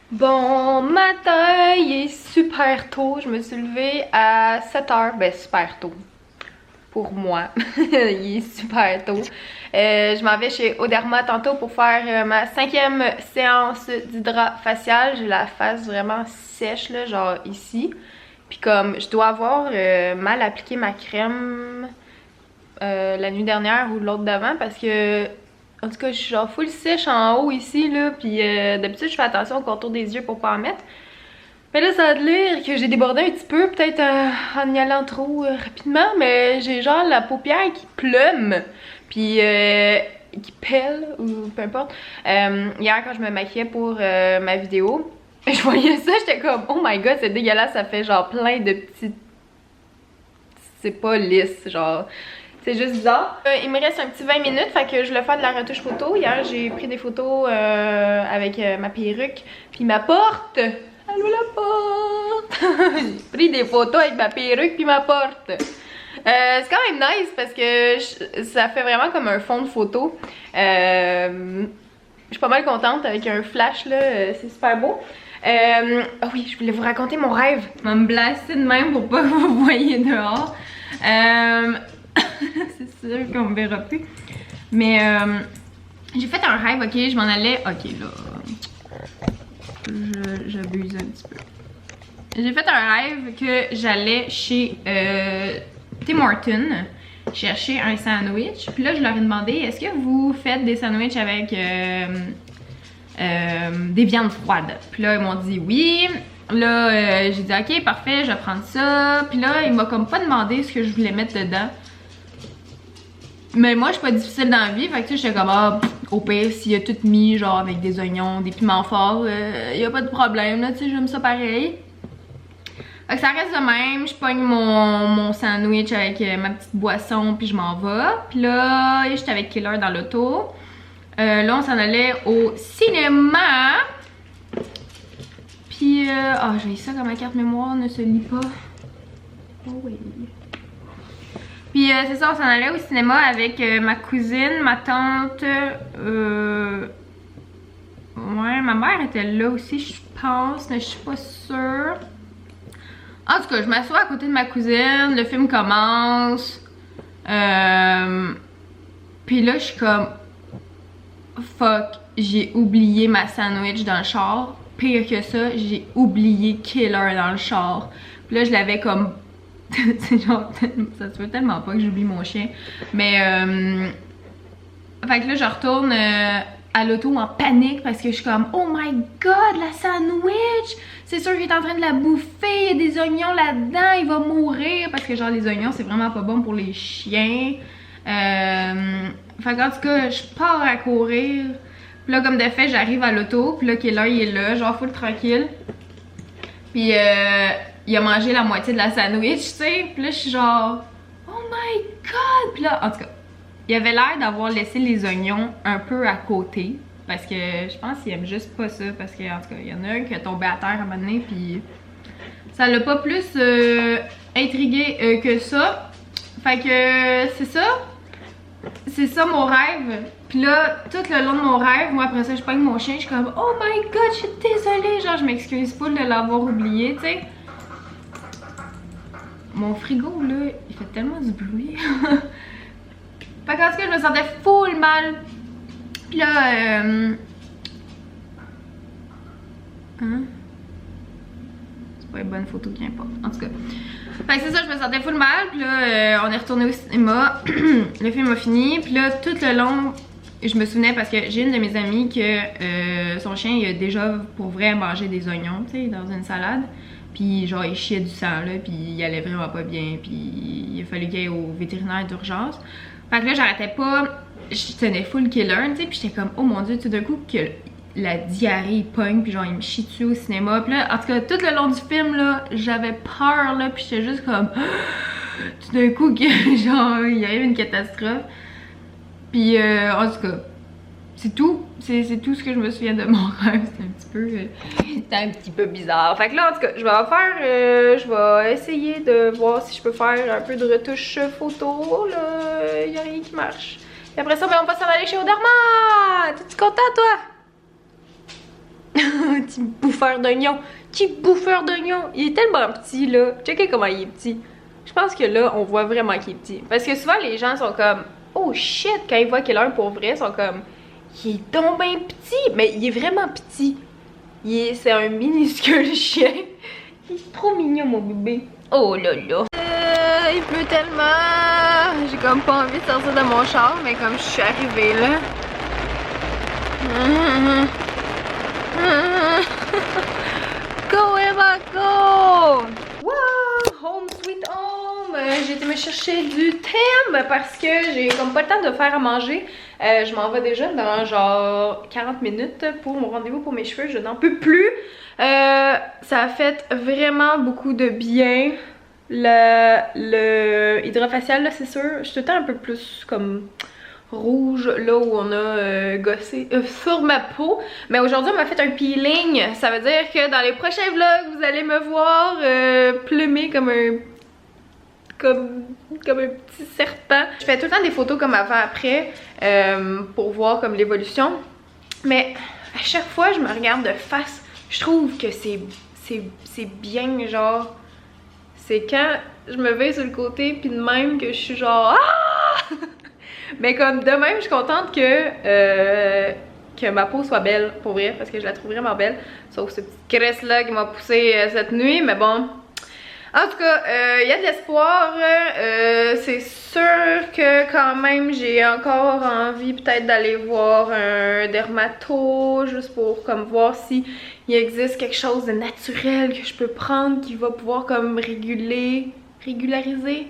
Bon matin, il est super tôt. Je me suis levée à 7h. Ben, super tôt. Pour moi. Il est super tôt. Je m'en vais chez Oderma tantôt pour faire ma 5e séance d'hydrat facial. J'ai la face vraiment sèche, là, genre ici. Puis comme je dois avoir mal appliqué ma crème la nuit dernière ou l'autre d'avant parce que en tout cas, je suis genre full sèche en haut ici, là, puis d'habitude, je fais attention au contour des yeux pour pas en mettre. Mais là, ça a l'air que j'ai débordé un petit peu, peut-être en y allant trop rapidement, mais j'ai genre la paupière qui plume, puis qui pèle, ou peu importe. Hier, quand je me maquillais pour ma vidéo, je voyais ça, j'étais comme, oh my god, c'est dégueulasse, ça fait genre plein de petits... C'est pas lisse, genre... C'est juste bizarre. Il me reste un petit 20 minutes, fait que je vais faire de la retouche photo. Hier, j'ai pris des photos avec ma perruque, puis ma porte. Allô la porte! J'ai pris des photos avec ma perruque puis ma porte. C'est quand même nice parce que ça fait vraiment comme un fond de photo. Je suis pas mal contente avec un flash là, c'est super beau. Ah oui, je voulais vous raconter mon rêve. Je vais me blaster de même pour pas que vous voyez dehors. C'est sûr qu'on me verra plus. Mais j'ai fait un rêve, ok, je m'en allais. Ok, là. J'abuse un petit peu. J'ai fait un rêve que j'allais chez Tim Hortons chercher un sandwich. Puis là, je leur ai demandé, est-ce que vous faites des sandwichs avec des viandes froides? Puis là, ils m'ont dit oui. Là, j'ai dit ok, parfait, je vais prendre ça. Puis là, il m'a comme pas demandé ce que je voulais mettre dedans. Mais moi, je suis pas difficile dans la vie, fait que tu sais, j'étais comme, ah, au pire, s'il a tout mis, genre avec des oignons, des piments forts, y a pas de problème, là, tu sais, j'aime ça pareil. Fait que ça reste de même, je pogne mon sandwich avec ma petite boisson, puis je m'en vais. Puis là, j'étais avec Killer dans l'auto. Là, on s'en allait au cinéma. Puis, j'ai ça quand ma carte mémoire ne se lit pas. Oh oui. Puis c'est ça, on s'en allait au cinéma avec ma cousine, ma tante, ouais, ma mère était là aussi, je pense, mais je suis pas sûre. En tout cas, je m'assois à côté de ma cousine, le film commence, puis là, je suis comme, fuck, j'ai oublié ma sandwich dans le char. Pire que ça, j'ai oublié Killer dans le char. Puis là, je l'avais comme... c'est genre, ça se fait tellement pas que j'oublie mon chien. Mais fait que là je retourne à l'auto en panique parce que je suis comme oh my god, la sandwich, c'est sûr qu'il est en train de la bouffer, il y a des oignons là-dedans, il va mourir parce que genre les oignons c'est vraiment pas bon pour les chiens. Fait qu'en tout cas je pars à courir. Puis là comme de fait j'arrive à l'auto, puis là Killer il est là, genre full tranquille. Puis il a mangé la moitié de la sandwich, tu sais. Puis là, je suis genre, oh my god! Puis là, en tout cas, il avait l'air d'avoir laissé les oignons un peu à côté. Parce que je pense qu'il aime juste pas ça. Parce qu'en tout cas, il y en a un qui est tombé à terre à un moment donné. Puis ça l'a pas plus intrigué que ça. Fait que c'est ça. C'est ça mon rêve. Puis là, tout le long de mon rêve, moi après ça, je pogne mon chien. Je suis comme, oh my god, je suis désolée. Genre, je m'excuse pas de l'avoir oublié, tu sais. Mon frigo, là, il fait tellement du bruit. Fait qu'en tout cas, je me sentais full mal. Puis là, c'est pas une bonne photo qui importe. En tout cas. Fait que c'est ça, je me sentais full mal. Puis là, on est retourné au cinéma. Le film a fini. Puis là, tout le long, je me souvenais parce que j'ai une de mes amies que son chien, il a déjà pour vrai mangé des oignons, tu sais, dans une salade. Puis genre il chiait du sang là, puis il allait vraiment pas bien, puis il a fallu qu'il aille au vétérinaire d'urgence. Fait que là j'arrêtais pas, je tenais full Killer, tu sais, puis j'étais comme oh mon dieu, tout d'un coup que la diarrhée il pogne, puis genre il me chie dessus au cinéma. Puis là en tout cas tout le long du film là, j'avais peur là, puis j'étais juste comme tout d'un coup que genre il arrive une catastrophe. Puis en tout cas c'est tout. C'est tout ce que je me souviens de mon rêve. C'était un petit peu bizarre. Fait que là, en tout cas, je vais faire... je vais essayer de voir si je peux faire un peu de retouche photo. Là, il n'y a rien qui marche. Et après ça, ben, on va s'en aller chez Oderma! T'es-tu content, toi? Petit bouffeur d'oignon. Petit bouffeur d'oignon. Il est tellement petit, là. Checkez comment il est petit. Je pense que là, on voit vraiment qu'il est petit. Parce que souvent, les gens sont comme, oh shit, quand ils voient Keller pour vrai, ils sont comme, il est donc bien petit. Mais il est vraiment petit. C'est un minuscule chien. Il est trop mignon, mon bébé. Oh là là. Il pleut tellement. J'ai comme pas envie de sortir de mon char, mais comme je suis arrivée là. Go Eva, go! Wow! Home sweet home! J'ai été me chercher du thème parce que j'ai comme pas le temps de faire à manger. Je m'en vais déjà dans genre 40 minutes pour mon rendez-vous pour mes cheveux. Je n'en peux plus. Ça a fait vraiment beaucoup de bien. Le hydrofacial là, c'est sûr. Je suis tout le temps un peu plus comme rouge là où on a gossé sur ma peau. Mais aujourd'hui on m'a fait un peeling. Ça veut dire que dans les prochains vlogs vous allez me voir plumer comme un petit serpent. Je fais tout le temps des photos comme avant après pour voir comme l'évolution. Mais à chaque fois je me regarde de face, je trouve que c'est bien genre. C'est quand je me vais sur le côté puis de même que je suis genre ah! Mais comme de même, je suis contente que ma peau soit belle, pour vrai, parce que je la trouve vraiment belle. Sauf ce petit cresse là qui m'a poussé cette nuit, mais bon. En tout cas, il y a de l'espoir. C'est sûr que quand même, j'ai encore envie peut-être d'aller voir un dermato, juste pour comme voir si il existe quelque chose de naturel que je peux prendre qui va pouvoir comme régulariser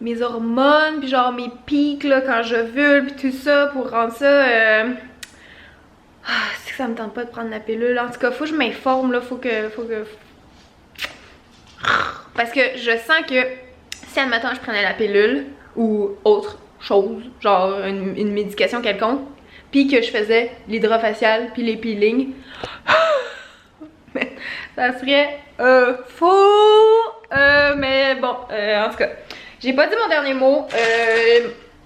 mes hormones, puis genre mes pics là quand je vulve, puis tout ça pour rendre ça. C'est que ça me tente pas de prendre la pilule. En tout cas, faut que je m'informe là, faut que. Parce que je sens que si admettons je prenais la pilule ou autre chose, genre une médication quelconque, puis que je faisais l'hydrofacial puis les peelings, ça serait fou. Mais bon, en tout cas. J'ai pas dit mon dernier mot.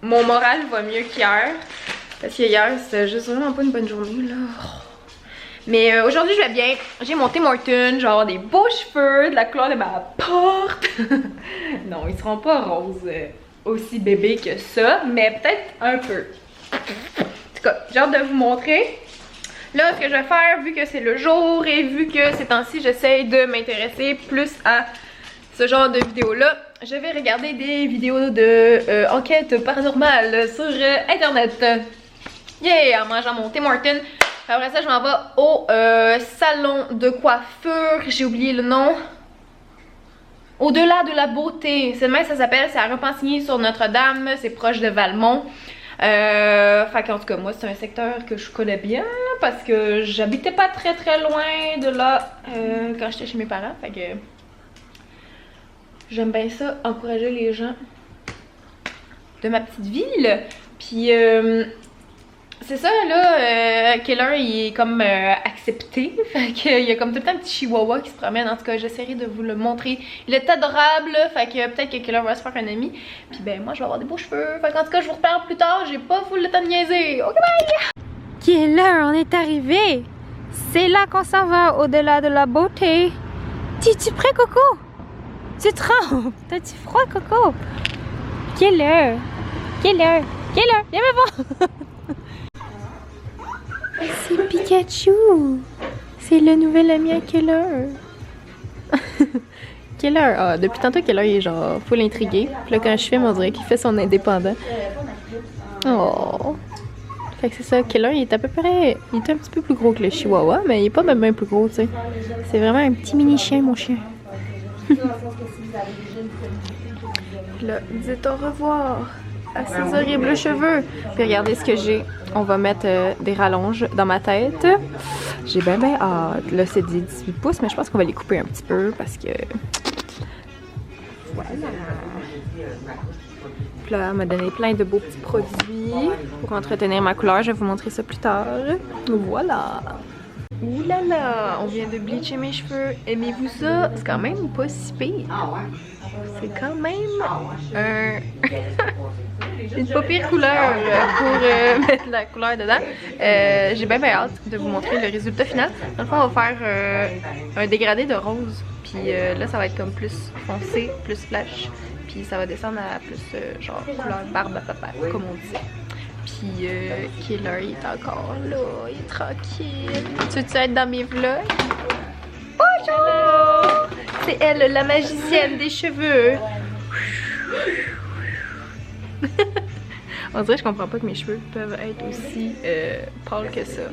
Mon moral va mieux qu'hier. Parce que hier, c'était juste vraiment pas une bonne journée, là. Mais aujourd'hui, je vais bien. J'ai mon Tim Hortons, genre des beaux cheveux, de la couleur de ma porte. Non, ils seront pas roses aussi bébés que ça, mais peut-être un peu. En tout cas, j'ai hâte de vous montrer. Là, ce que je vais faire, vu que c'est le jour et vu que ces temps-ci, j'essaye de m'intéresser plus à ce genre de vidéos-là, je vais regarder des vidéos de enquête paranormale sur internet. Yeah! En mangeant mon Tim Hortons. Après ça, je m'en vais au salon de coiffure. J'ai oublié le nom. Au-delà de la beauté. C'est demain, ça s'appelle. C'est à Repentigny sur Notre-Dame. C'est proche de Valmont. Fait qu'en tout cas, moi, c'est un secteur que je connais bien. Parce que j'habitais pas très loin de là quand j'étais chez mes parents. Fait que j'aime bien ça, encourager les gens de ma petite ville. Puis c'est ça là, Keller il est comme accepté. Fait qu'il y a comme tout le temps un petit chihuahua qui se promène. En tout cas, j'essaierai de vous le montrer. Il est adorable. Fait que peut-être que Keller va se faire un ami. Puis ben moi je vais avoir des beaux cheveux. Fait qu'en tout cas, je vous reparle plus tard. J'ai pas full le temps de niaiser. Ok bye! Keller, on est arrivé. C'est là qu'on s'en va, au-delà de la beauté. Es-tu prêt, Coco? Tu trembles. T'as-tu froid, Coco? Keller, viens me voir. C'est Pikachu. C'est le nouvel ami à Keller. Keller, depuis tantôt Keller il est genre full intrigué. Puis là quand je filme on dirait qu'il fait son indépendant. Oh. Fait que c'est ça, Keller il est à peu près, il est un petit peu plus gros que le chihuahua, mais il est pas même un plus gros, tu sais. C'est vraiment un petit mini chien, mon chien. Là, dites au revoir à ces horribles cheveux. Puis regardez ce que j'ai. On va mettre des rallonges dans ma tête. J'ai bien hâte. Là, c'est des 18 pouces, mais je pense qu'on va les couper un petit peu parce que... Voilà. Puis là, elle m'a donné plein de beaux petits produits pour entretenir ma couleur. Je vais vous montrer ça plus tard. Voilà. Ouh là là, on vient de bleacher mes cheveux. Aimez-vous ça? C'est quand même pas si pire. C'est quand même un... Une pas pire couleur pour mettre la couleur dedans. J'ai bien hâte de vous montrer le résultat final. Dans le fond, on va faire un dégradé de rose. Puis là, ça va être comme plus foncé, plus flash. Puis ça va descendre à plus genre couleur barbe à papa, comme on disait. Puis Killer, il est encore là, il est tranquille. Tu veux-tu être dans mes vlogs? Bonjour! C'est elle, la magicienne des cheveux. On dirait que je comprends pas que mes cheveux peuvent être aussi pâles que ça.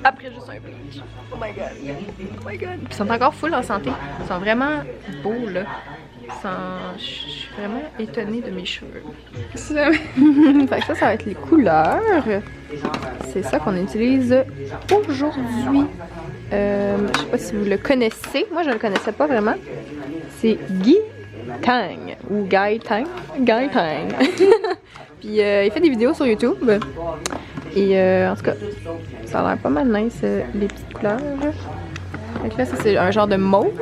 Après juste un bleach. Oh my god. Oh my god. Ils sont encore full en santé. Ils sont vraiment beaux là. Je suis vraiment étonnée de mes cheveux. Ça. Fait que ça va être les couleurs. C'est ça qu'on utilise aujourd'hui. Je sais pas si vous le connaissez. Moi, je le connaissais pas vraiment. C'est Guy Tang ou Guy Tang. Guy Tang. Puis il fait des vidéos sur YouTube. Et en tout cas, ça a l'air pas mal nice les petites couleurs. Donc là, ça c'est un genre de mauve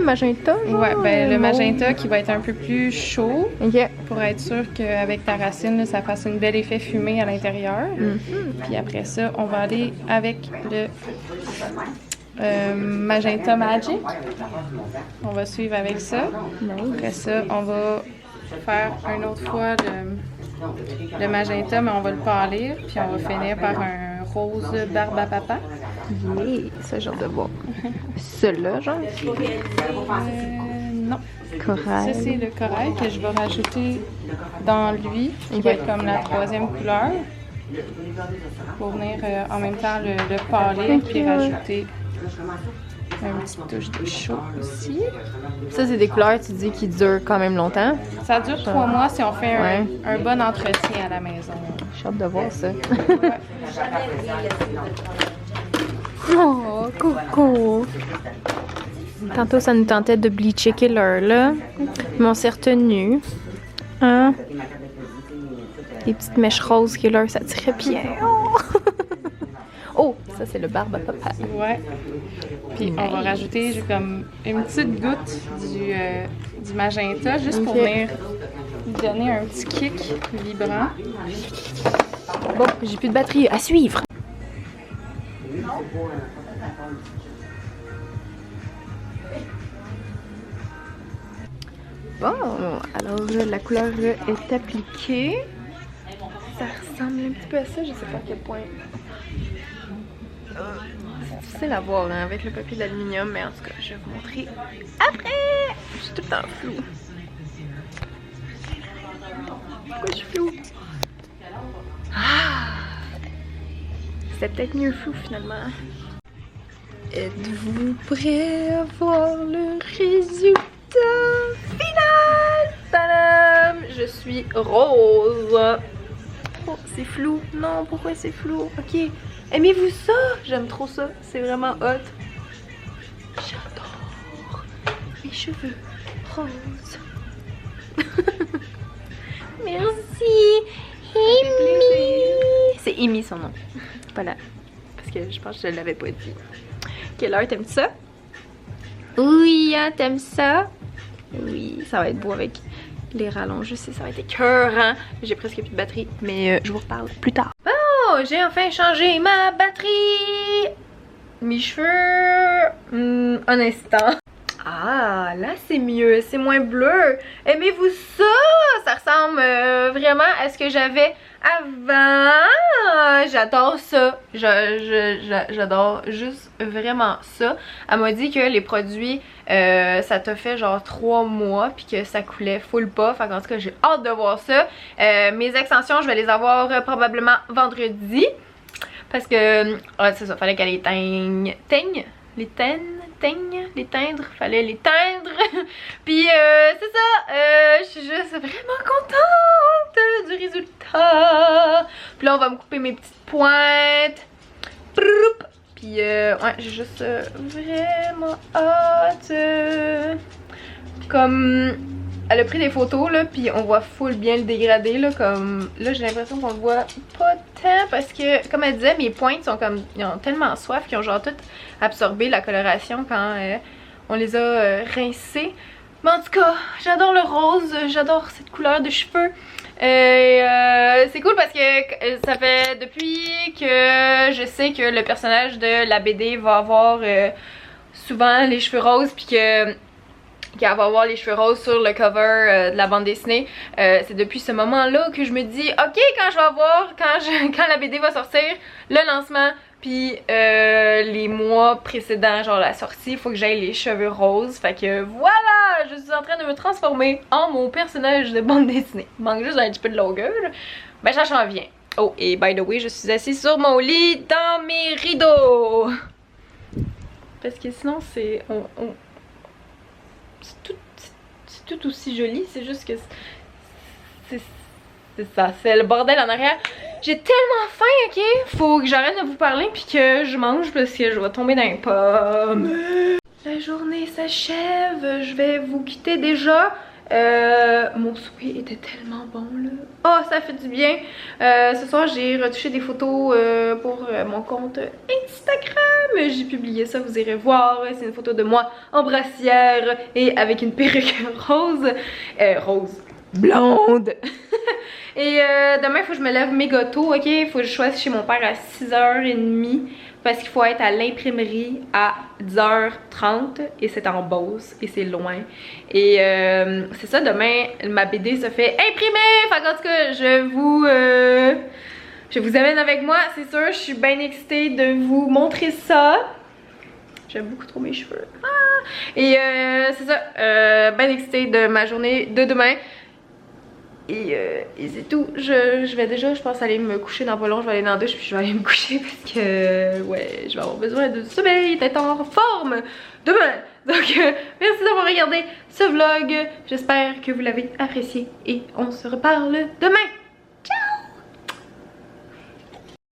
magenta. Ouais, ben le magenta qui va être un peu plus chaud. Ok. Pour être sûr qu'avec ta racine, là, ça fasse un bel effet fumé à l'intérieur. Puis après ça, on va aller avec le Magenta Magic. On va suivre avec ça. Après ça, on va faire une autre fois le magenta, mais on va le pâlir. Puis on va finir par un rose barbe à papa. Yeah, ça j'ai hâte de voir. Celui-là, genre? Non. Corail. Ça, c'est le corail que je vais rajouter dans lui, qui va être comme la troisième couleur. Pour venir en même temps le pâlir, puis rajouter une petite touche de chaud aussi. Ça, c'est des couleurs, tu dis, qui durent quand même longtemps. Ça dure 3 mois si on fait un bon entretien à la maison. J'ai hâte de voir ça. Ouais. Oh, coucou! Tantôt, ça nous tentait de bleacher Killer, là. Mais on s'est retenu. Hein? Les petites mèches roses Killer, ça tirait bien. Oh! Oh, ça, c'est le barbe à papa. Ouais. Puis on va rajouter comme une petite goutte du magenta, juste pour venir lui donner un petit kick vibrant. Bon, j'ai plus de batterie. À suivre! Bon, alors la couleur est appliquée. Ça ressemble un petit peu à ça, je sais pas à quel point. C'est difficile à voir hein, avec le papier d'aluminium, mais en tout cas, je vais vous montrer après. Je suis tout le temps floue. Pourquoi je suis floue? Ah! C'était peut-être mieux flou finalement. Êtes-vous prêts à voir le résultat final? Tadam! Je suis rose. Oh, c'est flou. Non, pourquoi c'est flou? Ok. Aimez-vous ça? J'aime trop ça. C'est vraiment hot. J'adore mes cheveux roses. Merci. Amy. C'est Amy son nom. Voilà. Parce que je pense que je l'avais pas dit. Quelle heure t'aimes ça? Oui, hein, t'aimes ça? Oui, ça va être beau avec les rallonges. Je sais, ça va être écœurant. J'ai presque plus de batterie, mais je vous reparle plus tard. Oh, j'ai enfin changé ma batterie. Mes cheveux. Un instant. Ah, là c'est mieux, c'est moins bleu. Aimez-vous ça? Ça ressemble vraiment à ce que j'avais avant. J'adore ça. J'adore juste vraiment ça. Elle m'a dit que les produits, ça t'a fait genre 3 mois puis que ça coulait full pas. Fait qu'en tout cas, j'ai hâte de voir ça. Mes extensions, je vais les avoir probablement vendredi. Parce que, c'est ça, fallait qu'elle les teigne. Les teindre, fallait les teindre. Puis c'est ça, je suis juste vraiment contente du résultat. Puis là on va me couper mes petites pointes. Puis ouais, j'ai juste vraiment hâte. Comme elle a pris des photos là, puis on voit full bien le dégradé là, comme là j'ai l'impression qu'on le voit pas tant parce que comme elle disait mes pointes sont comme, ils ont tellement soif qu'ils ont genre tout absorbé la coloration quand on les a rincées. Mais en tout cas, j'adore le rose, j'adore cette couleur de cheveux. C'est cool parce que ça fait depuis que je sais que le personnage de la BD va avoir souvent les cheveux roses, puis qu'elle va avoir les cheveux roses sur le cover de la bande dessinée. C'est depuis ce moment-là que je me dis, ok, quand je vais avoir, quand la BD va sortir, le lancement, puis les mois précédents, genre la sortie, il faut que j'aille les cheveux roses. Fait que voilà, je suis en train de me transformer en mon personnage de bande dessinée. Il manque juste un petit peu de longueur. Ben ça s'en vient. Oh, et by the way, je suis assise sur mon lit dans mes rideaux. Parce que sinon, c'est... C'est tout aussi joli, c'est juste que c'est ça, c'est le bordel en arrière. J'ai tellement faim, ok? Faut que j'arrête de vous parler puis que je mange parce que je vais tomber dans les pommes. La journée s'achève, je vais vous quitter déjà. Mon souper était tellement bon là. Oh, ça fait du bien. Ce soir, j'ai retouché des photos pour mon compte Instagram. J'ai publié ça, vous irez voir. C'est une photo de moi en brassière et avec une perruque rose. Rose. Blonde. Et demain, il faut que je me lève méga tôt, ok? Il faut que je sois chez mon père à 6h30 parce qu'il faut être à l'imprimerie à 10h30 et c'est en Beauce et c'est loin. Et c'est ça, demain, ma BD se fait imprimer! Fait qu'en tout cas, je vous amène avec moi, c'est sûr. Je suis bien excitée de vous montrer ça. J'aime beaucoup trop mes cheveux. Ah! Et c'est ça, bien excitée de ma journée de demain. Et c'est tout. Je vais déjà, je pense, aller me coucher dans pas long. Je vais aller dans la douche puis je vais aller me coucher parce que, ouais, je vais avoir besoin de sommeil, d'être en forme demain. Donc, merci d'avoir regardé ce vlog. J'espère que vous l'avez apprécié et on se reparle demain.